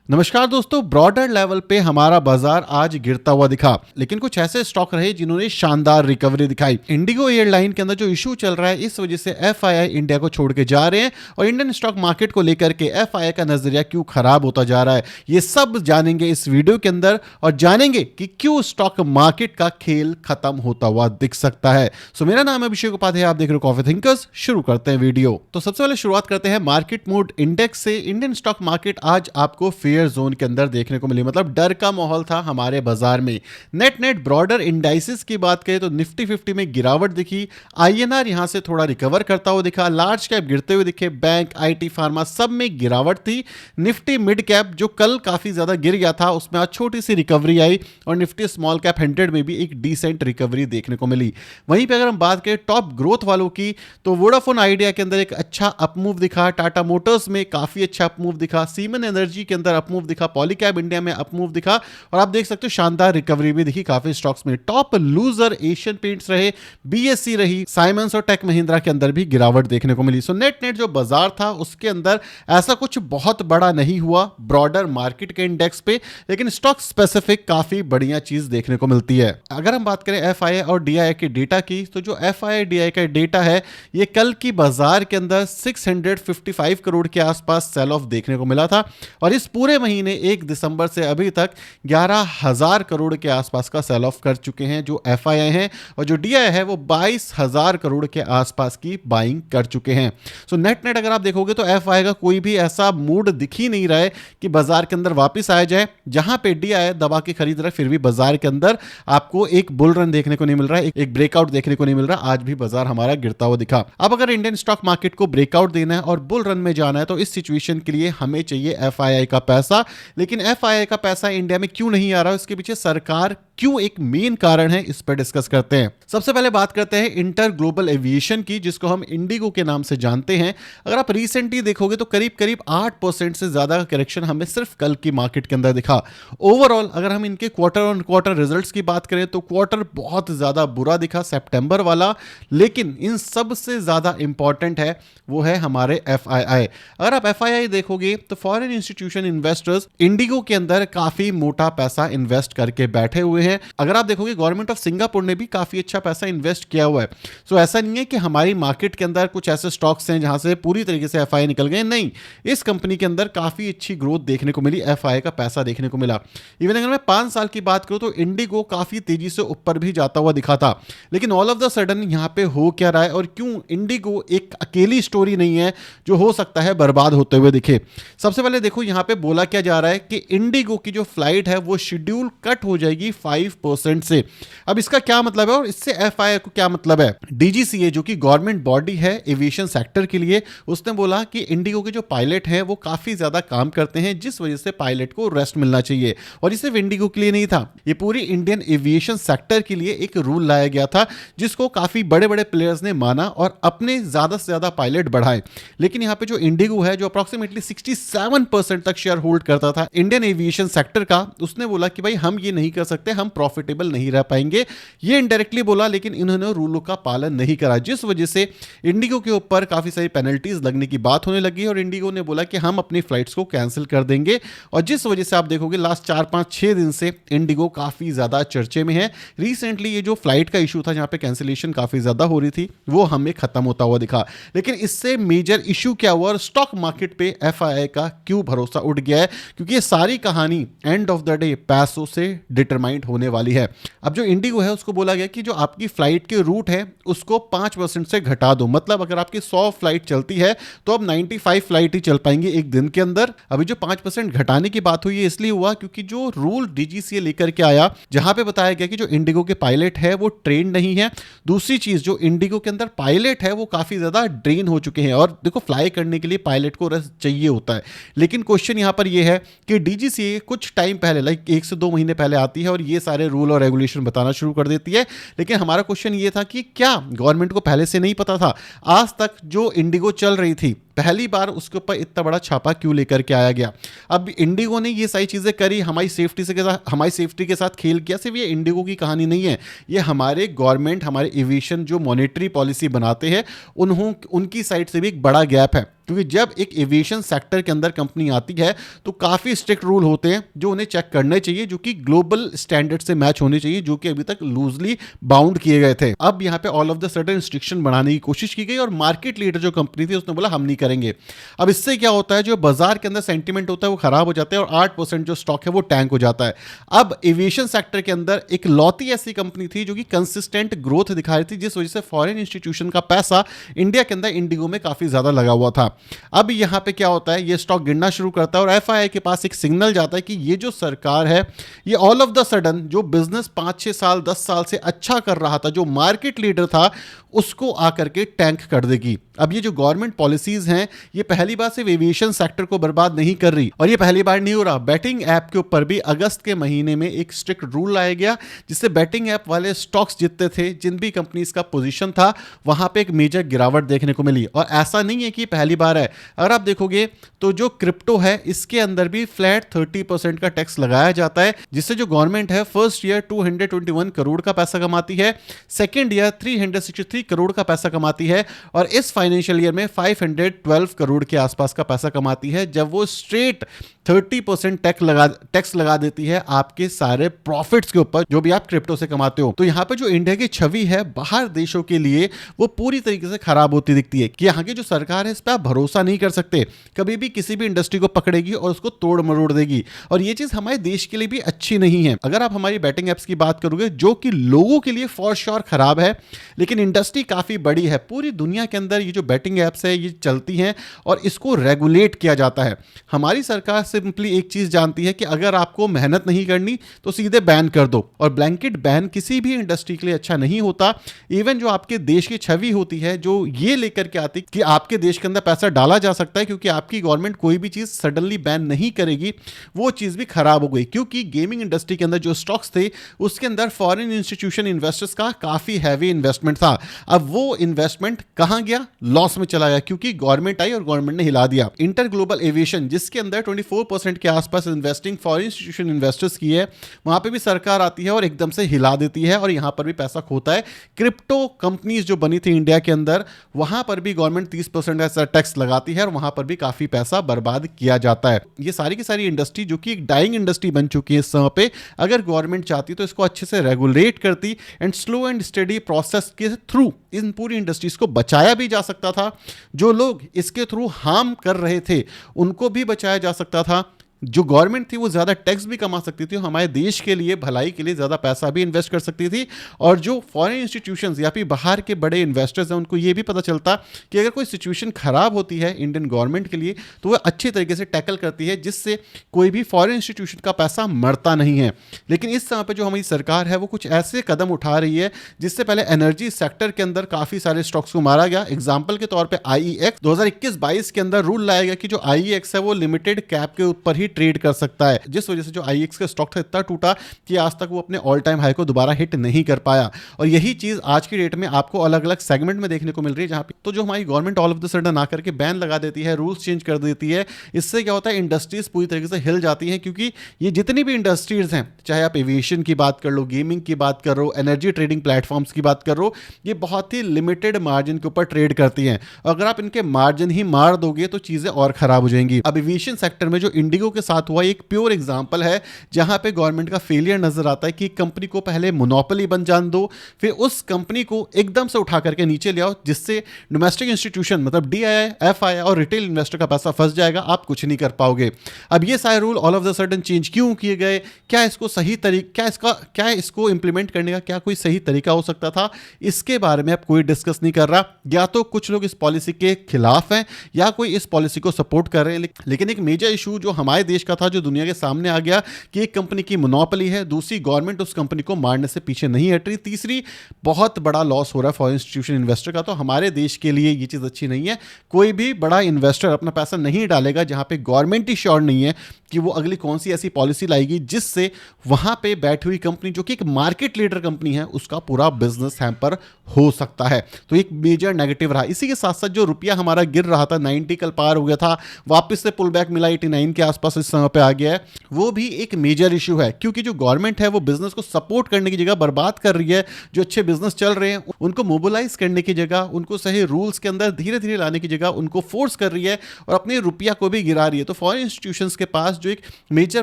नमस्कार दोस्तों, broader level पे हमारा बाजार आज गिरता हुआ दिखा, लेकिन कुछ ऐसे स्टॉक रहे जिन्होंने शानदार रिकवरी दिखाई। इंडिगो एयरलाइन के अंदर जो इशू चल रहा है, इस वजह से एफआईआई इंडिया को छोड़ के जा रहे हैं और इंडियन स्टॉक मार्केट को लेकर के एफआईआई का नजरिया क्यों खराब होता जा रहा है, ये सब जानेंगे इस वीडियो के अंदर और जानेंगे कि क्यों स्टॉक मार्केट का खेल खत्म होता हुआ दिख सकता है। सो मेरा नाम है अभिषेक उपाध्याय, आप देख रहे हो कॉफी थिंकर्स। शुरू करते हैं वीडियो। तो सबसे पहले शुरुआत करते हैं मार्केट मूड इंडेक्स से। इंडियन स्टॉक मार्केट आज आपको फेयर जोन के अंदर देखने को मिली, मतलब डर का माहौल था हमारे बाजार में। नेट ब्रॉडर इंडाइसेस की बात करें तो निफ्टी 50 में गिरावट दिखी, आईएनआर यहां से थोड़ा रिकवर करता हुआ दिखा, लार्ज कैप गिरते हुए दिखे, बैंक, आईटी, फार्मा सब में गिरावट थी। निफ्टी मिड कैप जो कल काफी ज्यादा गिर गया था, उसमें आज छोटी सी रिकवरी आई और निफ्टी स्मॉल कैप 100 में भी एक डिसेंट रिकवरी देखने को मिली। वहीं पे अगर हम बात करें टॉप ग्रोथ वालों की, तो वोडाफोन आइडिया के अंदर एक अच्छा अपमूव दिखा, टाटा मोटर्स में काफी अच्छा अपमूव दिखा, सीमेंस एनर्जी के अंदर अपमूव दिखा, पॉलीकैब इंडिया में अपमूव दिखा और आप देख सकते हो शानदार रिकवरी भी दिखी काफी स्टॉक्स में। टॉप लूजर एशियन पेंट्स रहे, बीएससी रही, साइमंस और टेक महिंद्रा के अंदर भी गिरावट देखने को मिली। सो नेट जो बाजार था उसके अंदर ऐसा कुछ बहुत बड़ा नहीं हुआ ब्रॉडर मार्केट के इंडेक्स पे, लेकिन स्टॉक स्पेसिफिक काफी बढ़िया चीज देखने को मिलती है। अगर हम बात करें एफआईआई और डीआईआई के डेटा की, तो जो एफआईआई डीआईआई का डेटा है, ये कल की बाजार के अंदर 655 करोड़ के आसपास सेल ऑफ देखने को मिला था और इस पूरे महीने 1 दिसंबर से अभी तक 11,000 करोड़ के आसपास का सेल ऑफ कर चुके हैं जो एफआईआई है, और जो डीआईआई है वो 22,000 करोड़ के आसपास की बाइंग कर चुके हैं। सो नेट अगर आप देखोगे तो एफआईआई का कोई भी ऐसा मूड दिख ही नहीं रहा है कि बाजार के अंदर वापस आया जाए। जहां पे डीआईआई दबा के खरीद रहा है, फिर भी बाजार के अंदर आपको एक बुल रन देखने को नहीं मिल रहा है, एक ब्रेकआउट देखने को नहीं मिल रहा। आज भी बाजार हमारा गिरता हुआ दिखा। अब अगर इंडियन स्टॉक मार्केट को ब्रेकआउट देना है और बुल रन में जाना है, तो इस सिचुएशन के लिए हमें चाहिए एफआईआई का पैसा। लेकिन एफआईआई का पैसा इंडिया में क्यों नहीं आ रहा, इसके पीछे सरकार क्यों एक मेन कारण है, इस पर डिस्कस करते हैं। सबसे पहले बात करते हैं इंटर ग्लोबल एविएशन की, जिसको हम इंडिगो के नाम से जानते हैं। अगर आप रिसेंटली देखोगे तो करीब करीब 8% से ज्यादा का करेक्शन हमें सिर्फ कल की मार्केट के अंदर दिखा। ओवरऑल अगर हम इनके क्वार्टर ऑन क्वार्टर रिजल्ट्स की बात करें तो क्वार्टर बहुत ज्यादा बुरा दिखा, सितंबर वाला। लेकिन इन सब से ज्यादा इंपॉर्टेंट है वो है हमारे एफआईआई। अगर आप एफआईआई देखोगे तो फॉरेन इंस्टीट्यूशन इन्वेस्टर्स इंडिगो के अंदर काफी मोटा पैसा इन्वेस्ट करके बैठे हुए हैं। अगर आप देखोगे गवर्नमेंट ऑफ सिंगापुर ने भी काफी अच्छा पैसा इन्वेस्ट किया हुआ है। सो ऐसा नहीं है कि हमारी मार्केट के अंदर कुछ ऐसे स्टॉक्स हैं जहां से पूरी तरीके से एफआईआई निकल गए, नहीं। इस कंपनी के अंदर काफी अच्छी ग्रोथ देखने को मिली, एफआईआई का पैसा देखने को मिला। इवन अगर मैं 5 साल की बात करूं तो इंडिगो काफी तेजी से ऊपर भी जाता हुआ दिखा था। लेकिन ऑल ऑफ द सडन यहां पे हो क्या रहा है और क्यों इंडिगो एक अकेली स्टोरी नहीं है जो हो सकता है बर्बाद होते हुए दिखे। सबसे पहले देखो यहां पे बोला क्या जा रहा है कि इंडिगो की जो फ्लाइट है वो शेड्यूल कट हो जाएगी 5% से। अब इसका क्या मतलब है और इससे एफआईआई को क्या मतलब है? डीजीसीए जो कि गवर्नमेंट बॉडी है एविएशन सेक्टर के लिए, उसने बोला कि इंडिगो के जो पायलट हैं वो काफी ज्यादा काम करते हैं, जिस वजह से पायलट को रेस्ट मिलना चाहिए। और ये सिर्फ इंडिगो के लिए नहीं था, ये पूरी इंडियन एविएशन सेक्टर के लिए एक रूल लाया गया था, जिसको काफी बड़े बड़े प्लेयर्स ने माना और अपने ज्यादा से ज्यादा पायलट बढ़ाए। लेकिन यहां पे जो इंडिगो है, जो अप्रोक्सीमेटली 67% तक शेयर होल्ड करता था इंडियन एविएशन सेक्टर का, उसने बोला कि भाई हम ये नहीं कर सकते, हम प्रॉफिटेबल नहीं रह पाएंगे। ये इनडायरेक्टली बोला, लेकिन इन्होंने रूलों का पालन नहीं करा, जिस वजह से इंडिगो के ऊपर काफी सारी पेनल्टीज लगने की बात होने लगी और इंडिगो ने बोला कि हम अपनी फ्लाइट्स को कैंसिल कर देंगे। और जिस वजह से आप देखोगे लास्ट 4-5-6 दिन से इंडिगो काफी ज्यादा चर्चे में है। रिसेंटली ये जो फ्लाइट का इशू था जहां पे कैंसिलेशन काफी ज्यादा हो रही थी, वो हमें खत्म होता हुआ दिखा। लेकिन इससे मेजर इशू क्या हुआ और स्टॉक मार्केट पे एफआईआई का क्यों भरोसा उठ गया है? क्योंकि ये सारी कहानी एंड ऑफ द डे पैसों से डिटरमाइंड होने वाली है। अब जो इंडिगो है उसको बोला गया कि जो आपकी फ्लाइट के रूट है उसको 5% से घटा दो। मतलब अगर आपकी 100 फ्लाइट चलती है तो अब 95 फ्लाइट ही चल पाएंगे एक दिन के अंदर। अभी जो 5% घटाने की बात हुई है इसलिए हुआ क्योंकि जो रूल डीजीसीए लेकर के आया, जहां पे बताया गया कि जो इंडिगो के पायलट है वो ट्रेन नहीं है। दूसरी चीज, जो इंडिगो के अंदर पायलट है वो काफी ज्यादा ड्रेन हो चुके हैं। और देखो, फ्लाई करने के लिए पायलट को रेस्ट चाहिए होता है। लेकिन क्वेश्चन यहां पर यह है कि डीजीसीए कुछ टाइम पहले, लाइक 1 से 2 महीने पहले आती है और ये सारे रूल और रेगुलेशन बताना शुरू कर देती है। लेकिन हमारा क्वेश्चन ये था कि क्या गवर्नमेंट को पहले से नहीं पता था? आज तक जो इंडिगो चल रही थी पहली बार उसके ऊपर इतना बड़ा छापा क्यों लेकर के आया गया। अब इंडिगो ने ये सारी चीज़ें करी, हमारी सेफ्टी के साथ खेल किया। सिर्फ ये इंडिगो की कहानी नहीं है, ये हमारे गवर्नमेंट, हमारे एविएशन जो मॉनेटरी पॉलिसी बनाते हैं उनकी साइड से भी एक बड़ा गैप है। क्योंकि जब एक एविएशन सेक्टर के अंदर कंपनी आती है तो काफ़ी स्ट्रिक्ट रूल होते हैं जो उन्हें चेक करने चाहिए, जो कि ग्लोबल स्टैंडर्ड से मैच होने चाहिए, जो कि अभी तक लूजली बाउंड किए गए थे। अब यहाँ पे all of the sudden restriction बढ़ाने की कोशिश की गई और मार्केट लीडर जो कंपनी थी उसने बोला हम नहीं करेंगे। अब इससे क्या होता है, जो बाजार के अंदर सेंटीमेंट होता है वो खराब हो जाता है और 8% जो स्टॉक है वो टैंक हो जाता है। अब एविएशन सेक्टर के अंदर एक लौती ऐसी कंपनी थी जो कि कंसिस्टेंट ग्रोथ दिखा रही थी, जिस वजह से फॉरेन इंस्टीट्यूशन का पैसा इंडिया के अंदर इंडिगो में काफ़ी ज़्यादा लगा हुआ था। अब यहां पे क्या होता है, ये स्टॉक गिरना शुरू करता है और एफआईआई के पास एक सिग्नल जाता है कि ये जो सरकार है ये ऑल ऑफ द सडन जो बिजनेस 5-6 साल 10 साल से अच्छा कर रहा था, जो मार्केट लीडर था, उसको आकर के टैंक कर देगी। अब ये जो गवर्नमेंट पॉलिसीज हैं ये पहली बार सिर्फ एविएशन सेक्टर को बर्बाद नहीं कर रही, और ये पहली बार नहीं हो रहा। बैटिंग ऐप के ऊपर भी अगस्त के महीने में एक स्ट्रिक्ट रूल लाया गया जिससे बैटिंग ऐप वाले स्टॉक्स जितने थे, जिन भी कंपनीज का पोजीशन था, वहां पे एक मेजर गिरावट देखने को मिली। और ऐसा नहीं है कि पहली बार है, अगर आप देखोगे तो जो क्रिप्टो है इसके अंदर भी फ्लैट 30% का टैक्स लगाया जाता है, जिससे जो गवर्नमेंट है फर्स्ट ईयर 221 करोड़ का पैसा कमाती है, सेकेंड ईयर 363 करोड़ का पैसा कमाती है, और इस फाइनेंशियल ईयर में 512 करोड़ के आसपास का पैसा कमाती है, जब वो स्ट्रेट 30% टैक्स लगा देती है आपके सारे प्रॉफिट्स के ऊपर जो भी आप क्रिप्टो से कमाते हो। तो यहाँ पे जो इंडिया की छवि है बाहर देशों के लिए वो पूरी तरीके से खराब होती दिखती है कि यहाँ की जो सरकार है इस पर आप भरोसा नहीं कर सकते, कभी भी किसी भी इंडस्ट्री को पकड़ेगी और उसको तोड़ मरोड़ देगी, और ये चीज हमारे देश के लिए भी अच्छी नहीं है। अगर आप हमारी बैटिंग एप्स की बात करोगे जो कि लोगों के लिए फॉर श्योर खराब है, लेकिन इंडस्ट्री काफी बड़ी है, पूरी दुनिया के अंदर ये जो बैटिंग एप्स है ये चलती हैं और इसको रेगुलेट किया जाता है। हमारी सरकार सिंपली एक चीज जानती है कि अगर आपको मेहनत नहीं करनी तो सीधे बैन कर दो, और ब्लैंकेट बैन किसी भी इंडस्ट्री के लिए अच्छा नहीं होता। इवन जो आपके देश की छवि होती है जो ये लेकर के आती कि आपके देश के अंदर पैसा डाला जा सकता है क्योंकि आपकी गवर्नमेंट कोई भी चीज सडनली बैन नहीं करेगी, वो चीज भी खराब हो गई। क्योंकि गेमिंग इंडस्ट्री के अंदर जो स्टॉक्स थे उसके अंदर फॉरेन इंस्टीट्यूशन इन्वेस्टर्स का काफी हैवी इन्वेस्टमेंट था। अब वो इन्वेस्टमेंट कहां गया, लॉस में चला गया, क्योंकि गवर्नमेंट आई और गवर्नमेंट ने हिला दिया। इंटर ग्लोबल एविएशन जिसके अंदर 24% के आसपास इन्वेस्टिंग फॉरेन इंस्टीट्यूशन इन्वेस्टर्स की है, वहां पे भी सरकार आती है और एकदम से हिला देती है और यहां पर भी पैसा खोता है। क्रिप्टो कंपनीज जो बनी थी इंडिया के अंदर, वहां पर भी गवर्नमेंट 30% ऐसा टैक्स लगाती है और वहां पर भी काफी पैसा बर्बाद किया जाता है। ये सारी की सारी इंडस्ट्री जो कि एक डाइंग इंडस्ट्री बन चुकी है इस समय पे, अगर गवर्नमेंट चाहती तो इसको अच्छे से रेगुलेट करती and slow and study process के थ्रू इन पूरी इंडस्ट्रीज को बचाया भी जा सकता था। जो लोग इसके थ्रू हार्म कर रहे थे उनको भी बचाया जा सकता था। जो गवर्नमेंट थी वो ज़्यादा टैक्स भी कमा सकती थी, हमारे देश के लिए भलाई के लिए ज़्यादा पैसा भी इन्वेस्ट कर सकती थी, और जो फॉरेन इंस्टीट्यूशंस या फिर बाहर के बड़े इन्वेस्टर्स हैं उनको ये भी पता चलता कि अगर कोई सिचुएशन खराब होती है इंडियन गवर्नमेंट के लिए तो वह अच्छी तरीके से टैकल करती है, जिससे कोई भी फॉरेन इंस्टीट्यूशन का पैसा मरता नहीं है। लेकिन इस समय पर जो हमारी सरकार है वो कुछ ऐसे कदम उठा रही है जिससे पहले एनर्जी सेक्टर के अंदर काफ़ी सारे स्टॉक्स को मारा गया। एग्जाम्पल के तौर पर IEX 2021-22 के अंदर रूल लाया गया कि जो IEX है वो लिमिटेड कैप के ऊपर ही ट्रेड कर सकता है, जिस वजह से जो IEX का स्टॉक था इतना टूटा कि आज तक वो अपने ऑल टाइम हाई को दोबारा हिट नहीं कर पाया। और यही चीज आज की डेट में आपको अलग अलग सेगमेंट में देखने को मिल रही है, जहां पे तो जो हमारी government all of the sudden आकर के बैन लगा देती है, रूल्स चेंज कर देती है। इससे क्या होता है, इंडस्ट्रीज पूरी तरीके से हिल जाती हैं, क्योंकि ये जितनी भी इंडस्ट्रीज हैं, चाहे आप एविएशन की बात कर लो, गेमिंग की बात कर लो, एनर्जी ट्रेडिंग प्लेटफॉर्म्स की बात कर लो, ये बहुत ही लिमिटेड मार्जिन के ऊपर ट्रेड करती हैं। अगर आप इनके मार्जिन ही मार दोगे तो चीजें और खराब हो जाएंगी। अब एविएशन सेक्टर में जो इंडिगो के साथ हुआ एक प्योर एग्जांपल है, जहां पे गवर्नमेंट का फेलियर नजर आता है कि कंपनी को पहले मोनोपोली बन जान दो, फिर उस कंपनी को एकदम से उठा करके नीचे ले आओ, जिससे डोमेस्टिक इंस्टीट्यूशन मतलब DII, FII और रिटेल इन्वेस्टर का पैसा फंस जाएगा, आप कुछ नहीं कर पाओगे। अब ये सारे rule all of the sudden change क्यों किए गए, क्या इसको सही तरीका, क्या इसको इंप्लीमेंट करने का क्या कोई सही तरीका हो सकता था, इसके बारे में अब कोई डिस्कस नहीं कर रहा। या तो कुछ लोग इस पॉलिसी के खिलाफ हैं या कोई इस पॉलिसी को सपोर्ट कर रहे हैं। लेकिन एक मेजर इशू जो हमारे देश का था जो दुनिया के सामने आ गया कि एक कंपनी की मोनोपोली है, दूसरी गवर्नमेंट उस कंपनी को मारने से पीछे नहीं हट रही, तीसरी बहुत बड़ा लॉस हो रहा है फॉरेन इंस्टीट्यूशन इन्वेस्टर का। तो हमारे देश के लिए ये चीज़ अच्छी नहीं है। कोई भी बड़ा इन्वेस्टर अपना पैसा नहीं डालेगा जहां पे गवर्नमेंट ही श्योर नहीं है कि वो अगली कौन सी ऐसी पॉलिसी लाएगी जिससे वहां पे बैठी हुई कंपनी जो कि एक मार्केट लीडर कंपनी है उसका पूरा बिजनेस हैम्पर हो सकता है। तो एक मेजर नेगेटिव रहा। इसी के साथ साथ जो रुपया हमारा गिर रहा था, 90 कल पार हो गया था, वापस से पुल बैक मिला 89 के आसपास इस समय पे आ गया है, वो भी एक मेजर इशू है क्योंकि जो गवर्नमेंट है वो बिजनेस को सपोर्ट करने की जगह बर्बाद कर रही है। जो अच्छे बिजनेस चल रहे हैं उनको मोबिलाइज करने की जगह, उनको सही रूल्स के अंदर धीरे धीरे लाने की जगह उनको फोर्स कर रही है और अपने रुपया को भी गिरा रही है। तो फॉरेन इंस्टीट्यूशंस के पास जो एक मेजर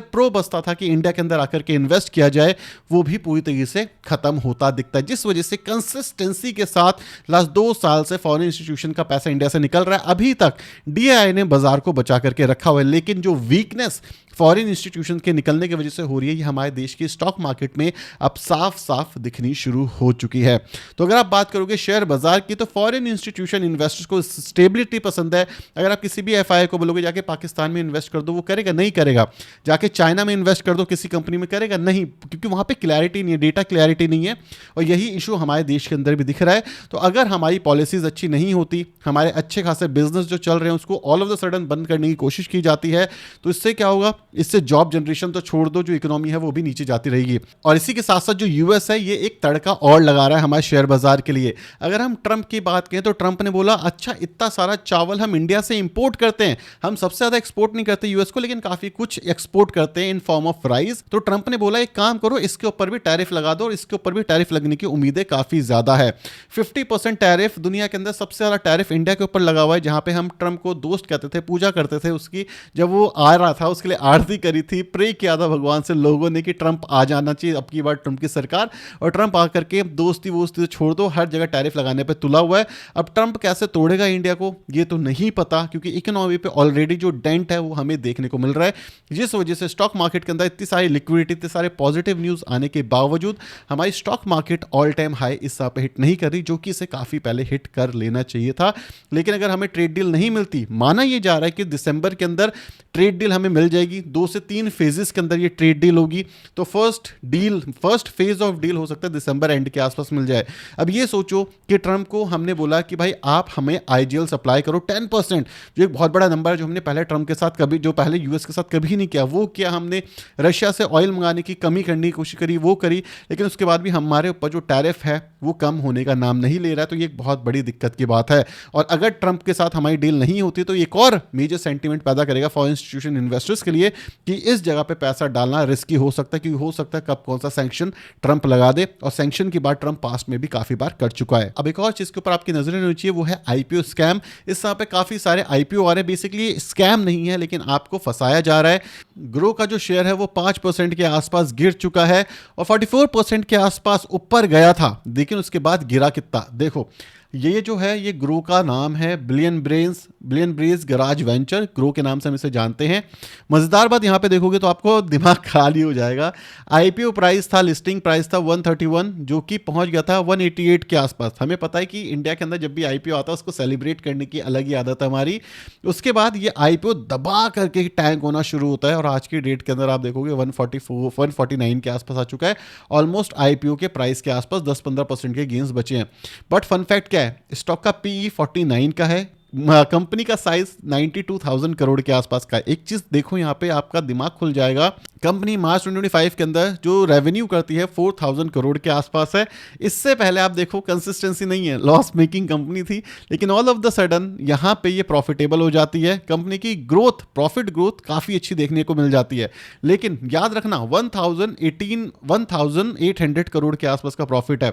प्रो बसता था कि इंडिया के अंदर आकर के इन्वेस्ट किया जाए, वो भी पूरी तरीके से खत्म होता दिखता है, जिस वजह से कंसिस्टेंसी के साथ लास्ट 2 साल से फॉरेन इंस्टीट्यूशन का पैसा इंडिया से निकल रहा है। अभी तक डीआईआई ने बाजार को बचा करके रखा हुआ है, लेकिन जो वीकनेस फॉरेन इंस्टीट्यूशन के निकलने की वजह से हो रही है ये हमारे देश की स्टॉक मार्केट में अब साफ साफ दिखनी शुरू हो चुकी है। तो अगर आप बात करोगे शेयर बाजार की, तो फॉरेन इंस्टीट्यूशन इन्वेस्टर्स को स्टेबिलिटी पसंद है। अगर आप किसी भी एफआईआई को बोलोगे जाके पाकिस्तान में इन्वेस्ट कर दो, वो करेगा नहीं करेगा। जाके चाइना में इन्वेस्ट कर दो किसी कंपनी में, करेगा नहीं, क्योंकि वहां पे क्लैरिटी नहीं है, डेटा क्लैरिटी नहीं है। और यही इशू हमारे देश के अंदर भी दिख रहा है। तो अगर हमारी पॉलिसीज अच्छी नहीं होती, हमारे अच्छे खासे बिजनेस जो चल रहे हैं उसको ऑल ऑफ द सडन बंद करने की कोशिश की जाती है, तो इससे क्या होगा? इससे जॉब जनरेशन तो छोड़ दो, जो इकोनॉमी है वो भी नीचे जाती रहेगी। और इसी के साथ साथ जो यूएस है ये एक तड़का और लगा रहा है हमारे शेयर बाजार के लिए। अगर हम ट्रंप की बात करें तो ट्रंप ने बोला अच्छा इतना सारा चावल हम इंडिया से इंपोर्ट करते हैं, हम सबसे ज्यादा एक्सपोर्ट नहीं करते यूएस को, लेकिन काफी कुछ एक्सपोर्ट करते हैं इन फॉर्म ऑफ राइस। तो ट्रंप ने बोला एक काम करो, इसके ऊपर भी टैरिफ लगा दो, और इसके ऊपर भी टैरिफ लगने की उम्मीदें काफी ज्यादा है। 50% टैरिफ, दुनिया के अंदर सबसे ज्यादा टैरिफ इंडिया के ऊपर लगा हुआ है, जहां पे हम ट्रंप को दोस्त कहते थे, पूजा करते थे उसकी। जब वो आ रहा था उसके लिए आरती करी थी, प्रे किया था भगवान से लोगों ने कि ट्रंप आ जाना चाहिए, अब की बार ट्रंप की सरकार। और ट्रंप आकर के दोस्ती वोस्ती छोड़ दो, हर जगह टैरिफ लगाने पे तुला हुआ है। अब ट्रंप कैसे तोड़ेगा इंडिया को ये तो नहीं पता, क्योंकि इकोनॉमी पे ऑलरेडी जो डेंट है वो हमें देखने को मिल रहा है, जिस वजह से स्टॉक मार्केट के अंदर इतनी सारी लिक्विडिटी, इतने सारे पॉजिटिव न्यूज आने के बावजूद हमारी stock market all time high इस समय पे हिट नहीं कर रही, जो कि इसे काफी पहले हिट कर लेना चाहिए था। लेकिन अगर हमें ट्रेड डील नहीं मिलती, माना यह जा रहा है कि दिसंबर के अंदर ट्रेड डील हमें मिल जाएगी, 2 से 3 फेजेस के अंदर ये ट्रेड डील होगी, तो फर्स्ट फेज ऑफ डील हो सकता है दिसंबर एंड के आसपास मिल जाए। अब ये सोचो कि ट्रंप को हमने बोला कि भाई आप हमें आईजीएल सप्लाई करो 10%, जो एक बहुत बड़ा नंबर है, जो हमने पहले ट्रंप के साथ कभी, जो पहले यूएस के साथ कभी नहीं किया। वो किया हमने, रशिया से ऑयल मंगाने की कमी करने की कोशिश करी, वो करी, लेकिन उसके बाद भी हमारे ऊपर जो टैरिफ है वो कम होने का नाम नहीं ले रहा है। तो ये एक बहुत बड़ी दिक्कत की बात है। और अगर ट्रंप के साथ हमारी डील नहीं होती तो एक और मेजर सेंटीमेंट पैदा करेगा फॉरेन इंस्टीट्यूशन इन्वेस्टर्स के लिए कि इस जगह पे पैसा डालना रिस्की हो सकता है, क्योंकि हो सकता है कब कौन सा सैंक्शन ट्रंप लगा दे, और सैंक्शन की बात ट्रंप पास्ट में भी काफी बार कर चुका है। अब एक और चीज के ऊपर आपकी नजरें होनी चाहिए, वो है आईपीओ स्कैम। इस समय पे काफी सारे आईपीओ आ रहे हैं, बेसिकली स्कैम नहीं है लेकिन आपको फंसाया जा रहा है। ग्रो का जो शेयर है वो 5% के आसपास गिर चुका है और 44% के आसपास ऊपर गया था, लेकिन उसके बाद गिरा कितना देखो। ये जो है ये ग्रो का नाम है बिलियन ब्रेज गराज वेंचर, ग्रो के नाम से हम इसे जानते हैं। मजेदार बात यहाँ पे देखोगे तो आपको दिमाग खाली हो जाएगा। आईपीओ प्राइस था, लिस्टिंग प्राइस था 131, जो कि पहुंच गया था 188 के आसपास। हमें पता है कि इंडिया के अंदर जब भी आईपीओ आता है उसको सेलिब्रेट करने की अलग ही आदत है हमारी। उसके बाद ये आईपीओ दबा करके टैंक होना शुरू होता है और आज की डेट के अंदर आप देखोगे 149 के आसपास आ चुका है। ऑलमोस्ट आईपीओ के प्राइस के आसपास 10-15% के गेंस बचे हैं। बट फन फैक्ट क्या है, स्टॉक का पीई 49 का है, कंपनी का साइज 92,000 करोड़ के आसपास का। एक चीज देखो यहाँ पे आपका दिमाग खुल जाएगा, कंपनी मार्च 2025 के अंदर जो रेवेन्यू करती है 4,000 करोड़ के आसपास है। इससे पहले आप देखो कंसिस्टेंसी नहीं है, लॉस मेकिंग कंपनी थी, लेकिन ऑल ऑफ द सडन यहाँ पे ये प्रॉफिटेबल हो जाती है। कंपनी की ग्रोथ, प्रॉफिट ग्रोथ काफी अच्छी देखने को मिल जाती है। लेकिन याद रखना 1,800 करोड़ के आसपास का प्रॉफिट है।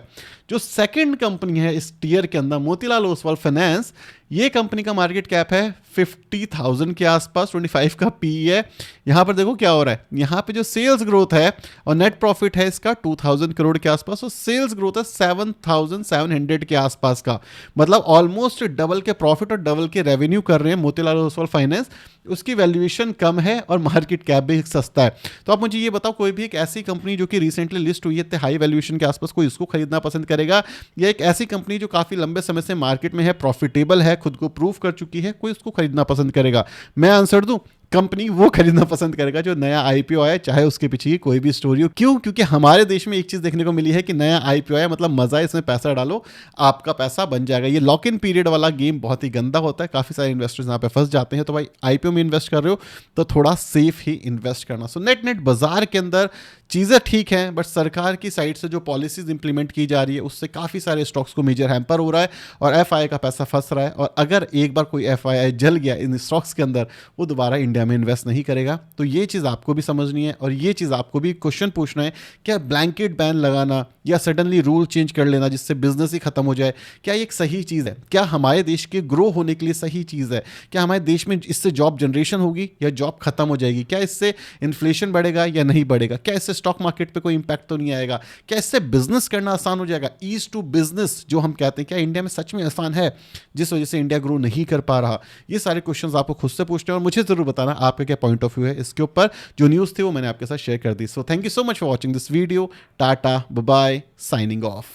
जो सेकेंड कंपनी है इस टीयर के अंदर, मोतीलाल ओसवाल फाइनेंस, ये कंपनी का मार्केट कैप है 50,000 के आसपास, 25 का पीई है। यहां पर देखो क्या हो रहा है, यहां पे जो सेल्स ग्रोथ है और नेट प्रॉफिट है इसका 2,000 करोड़ के आसपास, और सेल्स ग्रोथ है 7,700 के आसपास का। मतलब ऑलमोस्ट डबल के प्रॉफिट और डबल के रेवेन्यू कर रहे हैं मोतीलाल ओसवाल फाइनेंस। उसकी वैल्यूएशन कम है और मार्केट कैप भी सस्ता है। तो आप मुझे ये बताओ, कोई भी एक ऐसी कंपनी जो कि रिसेंटली लिस्ट हुई है इतने हाई वैल्यूएशन के आसपास, कोई इसको खरीदना पसंद करेगा? या एक ऐसी कंपनी जो काफी लंबे समय से मार्केट में है, प्रॉफिटेबल है, खुद को प्रूव कर चुकी है, कोई उसको खरीदना पसंद करेगा? मैं आंसर दूं, कंपनी वो खरीदना पसंद करेगा जो नया आईपीओ आया, चाहे उसके पीछे की कोई भी स्टोरी हो। क्यों? क्योंकि हमारे देश में एक चीज देखने को मिली है कि नया आईपीओ आया मतलब मजा है, इसमें पैसा डालो आपका पैसा बन जाएगा। ये लॉक इन पीरियड वाला गेम बहुत ही गंदा होता है, काफी सारे इन्वेस्टर्स यहाँ पे फंस जाते हैं। तो भाई आईपीओ में इन्वेस्ट कर रहे हो तो थोड़ा सेफ ही इन्वेस्ट करना। सो नेट नेट बाजार के अंदर चीज़ें ठीक हैं, बट सरकार की साइड से जो पॉलिसीज इंप्लीमेंट की जा रही है उससे काफ़ी सारे स्टॉक्स को मेजर हैम्पर हो रहा है और एफआईआई का पैसा फंस रहा है। और अगर एक बार कोई एफआईआई जल गया इन स्टॉक्स के अंदर, वो दोबारा इंडिया में इन्वेस्ट नहीं करेगा। तो ये चीज़ आपको भी समझनी है और ये चीज़ आपको भी क्वेश्चन पूछना है, क्या ब्लैंकेट बैन लगाना या सडनली रूल चेंज कर लेना जिससे बिजनेस ही खत्म हो जाए, क्या ये एक सही चीज़ है? क्या हमारे देश के ग्रो होने के लिए सही चीज़ है? क्या हमारे देश में इससे जॉब जनरेशन होगी या जॉब खत्म हो जाएगी? क्या इससे इन्फ्लेशन बढ़ेगा या नहीं बढ़ेगा? क्या इससे स्टॉक मार्केट पे कोई इंपैक्ट तो नहीं आएगा? क्या इससे बिजनेस करना आसान हो जाएगा? ईज टू बिजनेस जो हम कहते हैं, क्या इंडिया में सच में आसान है जिस वजह से इंडिया ग्रो नहीं कर पा रहा? ये सारे क्वेश्चंस आपको खुद से पूछने हैं और मुझे जरूर बताना आपका क्या पॉइंट ऑफ व्यू है इसके ऊपर। जो न्यूज़ थी वो मैंने आपके साथ शेयर कर दी। So thank you so much for watching this video. Tata, bye bye, signing of.